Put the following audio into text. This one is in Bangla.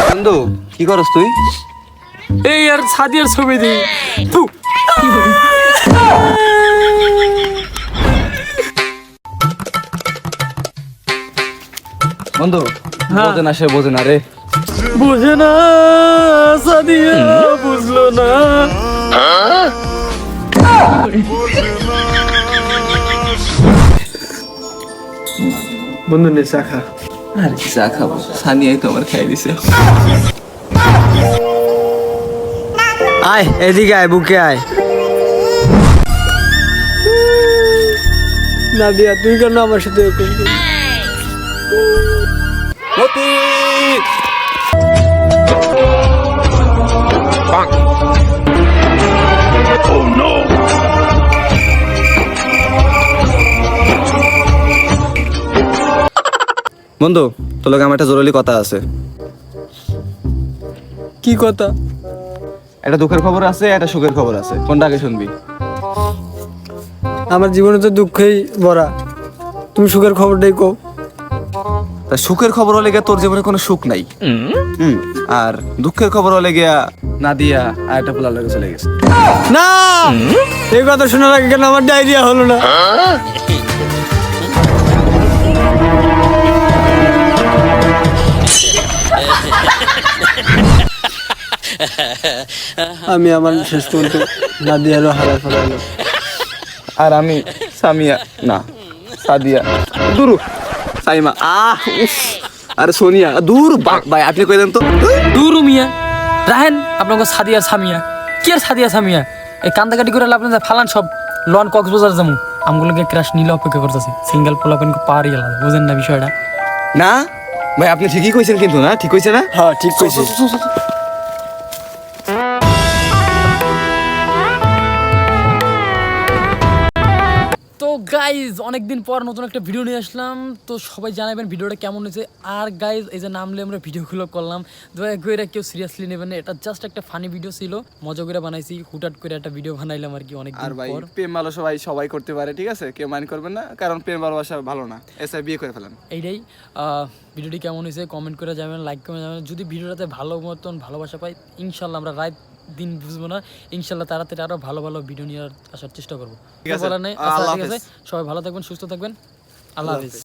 বন্ধু কি করস তুই? এই আর সাদিয়ার ছবি দিই তু বন্ধু হ্যাঁ। বোঝে না, সে বোঝে না রে। বুঝে না সাদিয়া, বুঝলো না। বন্ধু নে চা খা। আর কি চা খাবো, সানিয়াই তো আমার খাই দিছে। আয় এদিকে আয়, বুকে আয়। নাদিয়া তুই কেন আমার সাথে এরকম করলি? মতি! বন্ধু তোর লগে আমার একটা জরুরি কথা আছে। কি কথা? একটা দুঃখের খবর আছে, একটা সুখের খবর আছে, কোনটা আগে শুনবি? আমার জীবনে তো দুঃখেই ভরা, তুমি সুখের খবরটাই কও। তা সুখের খবর হলে গিয়া তোর জীবনে কোনো সুখ নাই। আর দুঃখের খবর হলে গিয়া নাদিয়া আর একটা পোলার লগে চলে গেছে। না, এই কথা শোনার আগে কেন আমার ডায়রিয়া হলো না? আমি আমার শেষ পর্যন্ত নাদিয়ারও হারা ফেলালো। আর আমি সামিয়া না সাদিয়া দূর সাইমা উফ আরে সোনিয়া দূর ভাই আপনি কই দেন তো। দূর মিয়া রাহেন আপনাকে সাদিয়া সামিয়া কি আর সাদিয়া সামিয়া এই কান্দাকাটি করে লাভ না, ফালান সব লন কক্সবাজার যাবো। আমগুলোকে ক্রাশ নিলে অপেক্ষা করতেছে, সিঙ্গেল পোলাপেন পাহাড়ি গেলাম, বুঝেন না বিষয়টা? না ভাই আপনি ঠিকই কইছেন কিন্তু, না ঠিক কইছে না? হ্যাঁ ঠিক কইছি। তো গাইজ অনেকদিন পর নতুন একটা ভিডিও নিয়ে আসলাম। তো সবাই জানাবেন ভিডিওটা কেমন হয়েছে। আর গাইজ এই যে নামলে আমরা ভিডিওগুলো করলাম, দয়া করে কেউ সিরিয়াসলি নেবেন না, এটা জাস্ট একটা ফানি ভিডিও ছিল, মজা করে বানাইছি, হুটহাট করে একটা ভিডিও বানাইলাম আর কি আর অনেকদিন ভাই পর। প্রেম ভালোবাসা ভাই সবাই করতে পারে, ঠিক আছে? কেউ মাইন্ড করবেন না, কারণ প্রেম ভালোবাসা ভালো না, এসে বিয়ে করে ফেলেন। এইটাই ভিডিওটি কেমন হয়েছে কমেন্ট করে যাবেন, লাইক করে যাবেন। যদি ভিডিওটাতে ভালো মতন ভালোবাসা পাই, ইনশাল্লাহ আমরা রাত দিন বুঝবো না, ইনশাল্লাহ তাড়াতাড়ি আরো ভালো ভালো ভিডিও নিয়ে আসার চেষ্টা করবো। ঠিক আছে, বলার নেই। আল্লাহ ঠিক আছে, হাফেজ। সবাই ভালো থাকবেন, সুস্থ থাকবেন, আল্লাহ হাফেজ।